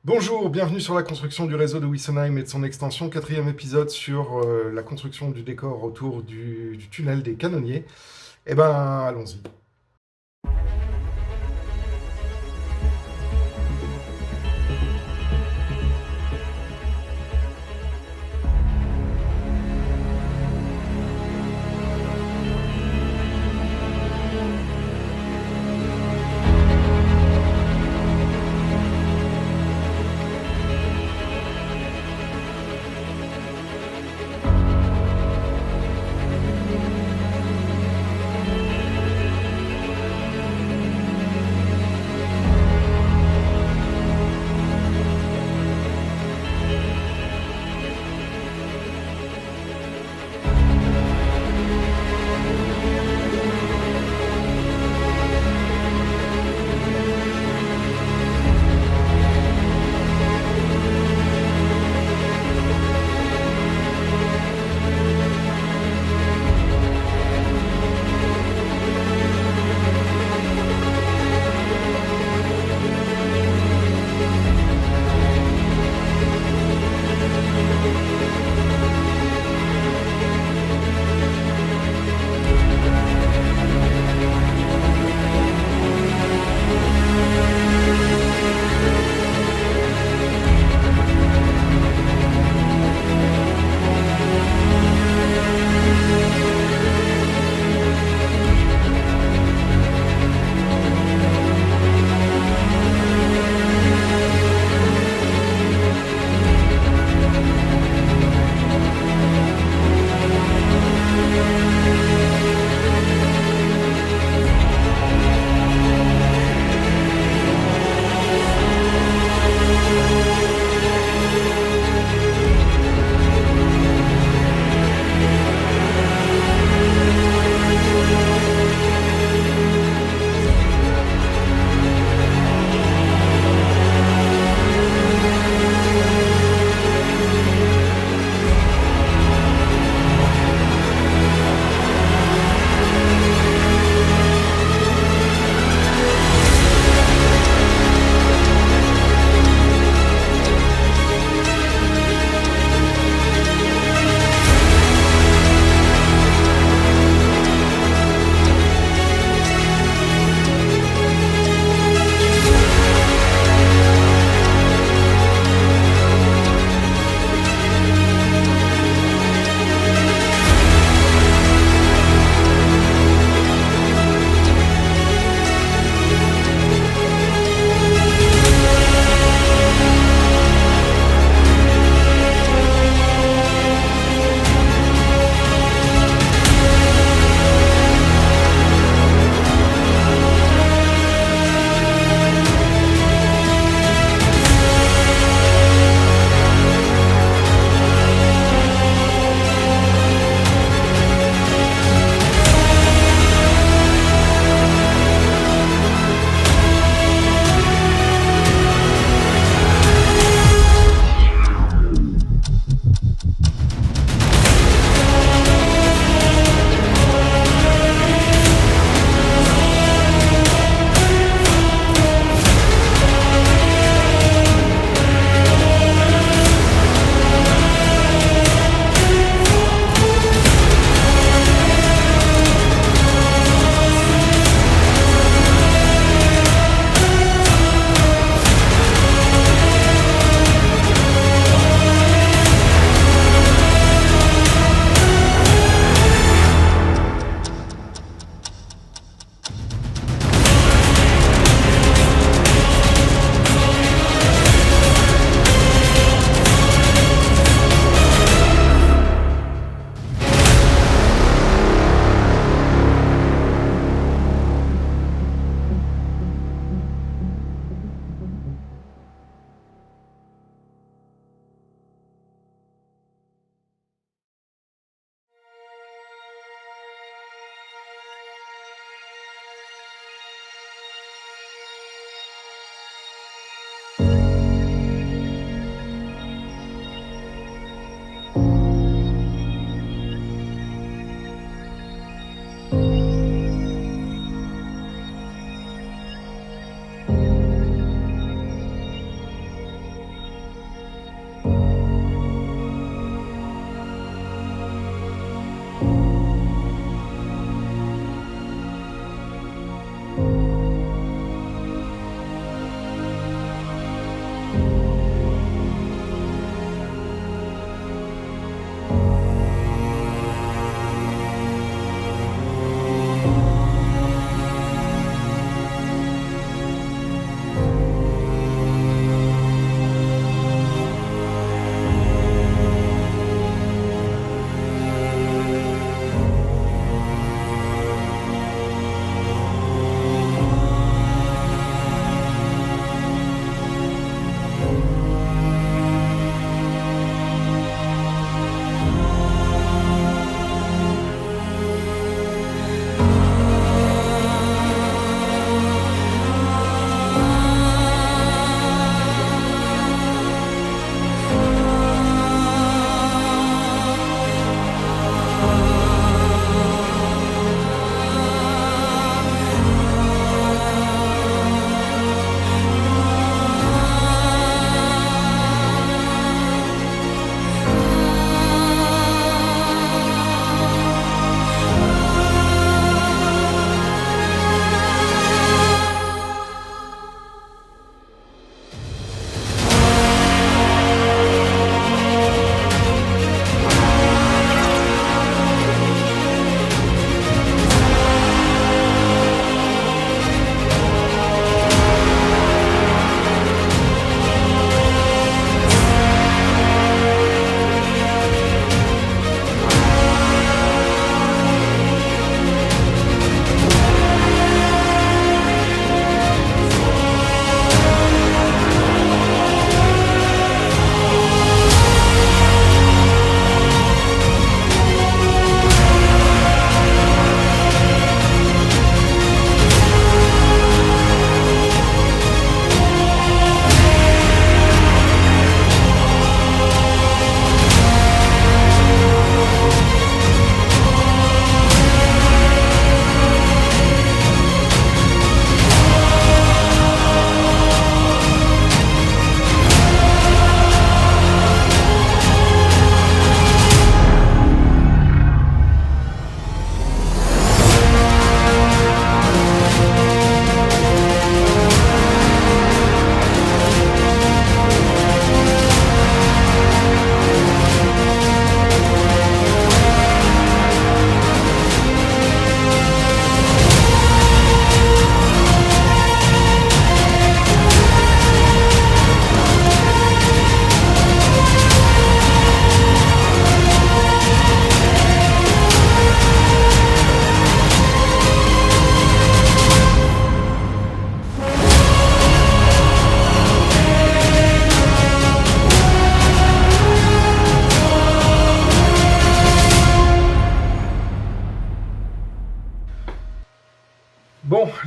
Bonjour, bienvenue sur la construction du réseau de Wissenheim et de son extension, quatrième épisode sur la construction du décor autour du tunnel des canonniers. Eh ben, allons-y.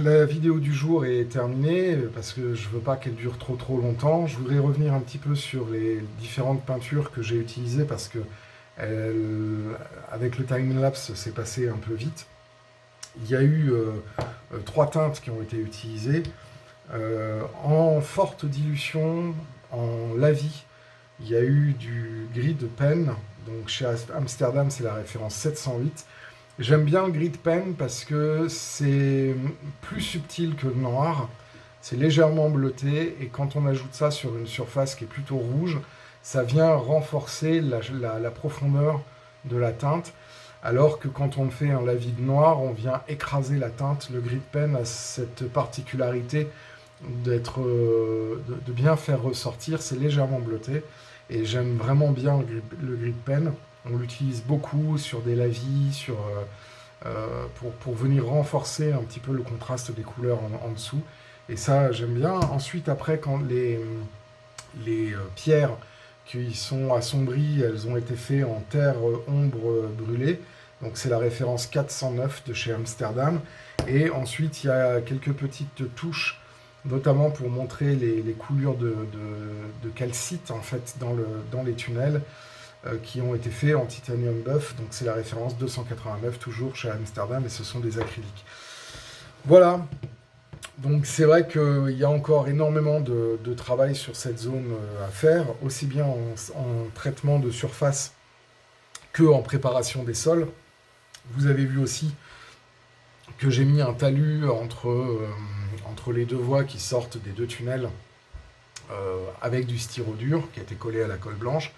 la vidéo du jour est terminée parce que je veux pas qu'elle dure trop longtemps. Je voudrais revenir un petit peu sur les différentes peintures que j'ai utilisées parce que avec le time-lapse, c'est passé un peu vite. Il y a eu 3 teintes qui ont été utilisées. En forte dilution, en lavis, il y a eu du gris de pen. Donc chez Amsterdam, c'est la référence 708. J'aime bien le gris de pen parce que c'est plus subtil que le noir. C'est légèrement bleuté et quand on ajoute ça sur une surface qui est plutôt rouge, ça vient renforcer la profondeur de la teinte. Alors que quand on fait un lavis de noir, on vient écraser la teinte. Le gris de pen a cette particularité de bien faire ressortir. C'est légèrement bleuté et j'aime vraiment bien le gris de pen. On l'utilise beaucoup sur des lavis, pour venir renforcer un petit peu le contraste des couleurs en dessous. Et ça, j'aime bien. Ensuite, après, quand les pierres qui sont assombries, elles ont été faites en terre ombre brûlée. Donc c'est la référence 409 de chez Amsterdam. Et ensuite, il y a quelques petites touches, notamment pour montrer les coulures de calcite en fait dans les tunnels qui ont été faits en titanium buff. Donc c'est la référence 289 toujours chez Amsterdam et ce sont des acryliques. Voilà. Donc c'est vrai qu'il y a encore énormément de travail sur cette zone à faire, aussi bien en traitement de surface que en préparation des sols. Vous avez vu aussi que j'ai mis un talus entre les deux voies qui sortent des deux tunnels avec du styro dur qui a été collé à la colle blanche.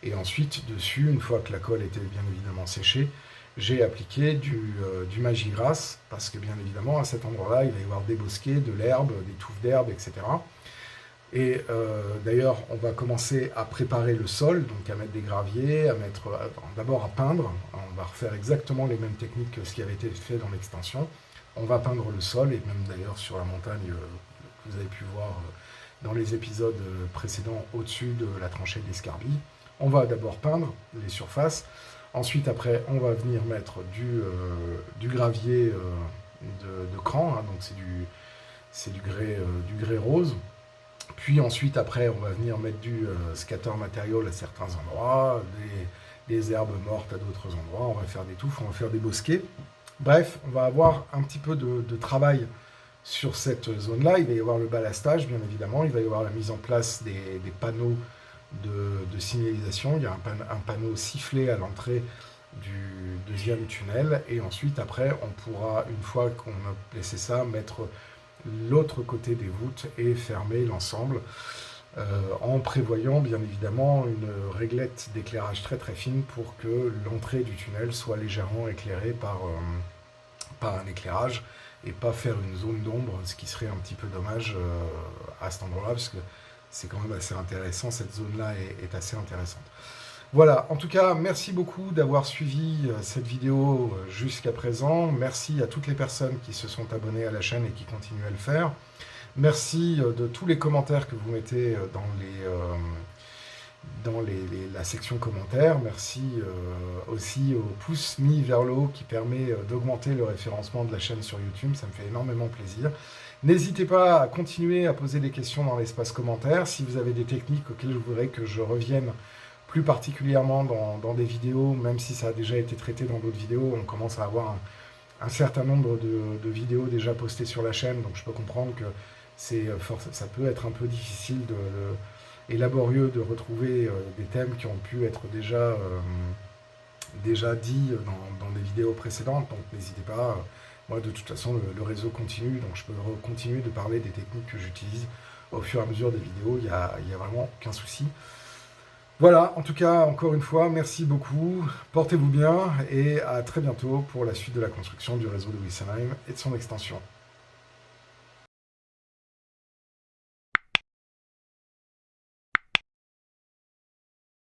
Et ensuite, dessus, une fois que la colle était bien évidemment séchée, j'ai appliqué du Magigras, parce que bien évidemment, à cet endroit-là, il va y avoir des bosquets, de l'herbe, des touffes d'herbe, etc. Et d'ailleurs, on va commencer à préparer le sol, donc à mettre des graviers, d'abord à peindre. On va refaire exactement les mêmes techniques que ce qui avait été fait dans l'extension. On va peindre le sol, et même d'ailleurs sur la montagne que vous avez pu voir dans les épisodes précédents au-dessus de la tranchée d'Escarbille. On va d'abord peindre les surfaces. Ensuite, après, on va venir mettre du gravier de cran, hein, donc c'est du grès rose. Puis ensuite, après, on va venir mettre du scatter material à certains endroits, des herbes mortes à d'autres endroits. On va faire des touffes, on va faire des bosquets. Bref, on va avoir un petit peu de travail sur cette zone-là. Il va y avoir le balastage, bien évidemment. Il va y avoir la mise en place des panneaux de signalisation. Il y a un panneau sifflé à l'entrée du deuxième tunnel. Et ensuite, après, on pourra, une fois qu'on a placé ça, mettre l'autre côté des voûtes et fermer l'ensemble en prévoyant bien évidemment une réglette d'éclairage très fine pour que l'entrée du tunnel soit légèrement éclairée par un éclairage et pas faire une zone d'ombre, ce qui serait un petit peu dommage à cet endroit-là, parce que c'est quand même assez intéressant, cette zone-là est assez intéressante. Voilà, en tout cas, merci beaucoup d'avoir suivi cette vidéo jusqu'à présent. Merci à toutes les personnes qui se sont abonnées à la chaîne et qui continuent à le faire. Merci de tous les commentaires que vous mettez dans la section commentaires. Merci aussi au pouce mis vers le haut qui permet d'augmenter le référencement de la chaîne sur YouTube. Ça me fait énormément plaisir. N'hésitez pas à continuer à poser des questions dans l'espace commentaire. Si vous avez des techniques auxquelles vous voudrez que je revienne plus particulièrement dans des vidéos, même si ça a déjà été traité dans d'autres vidéos, on commence à avoir un certain nombre de vidéos déjà postées sur la chaîne, donc je peux comprendre que ça peut être un peu difficile et laborieux de retrouver des thèmes qui ont pu être déjà dits dans des vidéos précédentes, donc n'hésitez pas. Moi, de toute façon, le réseau continue, donc je peux continuer de parler des techniques que j'utilise au fur et à mesure des vidéos, il n'y a vraiment aucun souci. Voilà, en tout cas, encore une fois, merci beaucoup, portez-vous bien et à très bientôt pour la suite de la construction du réseau de Wissenheim et de son extension.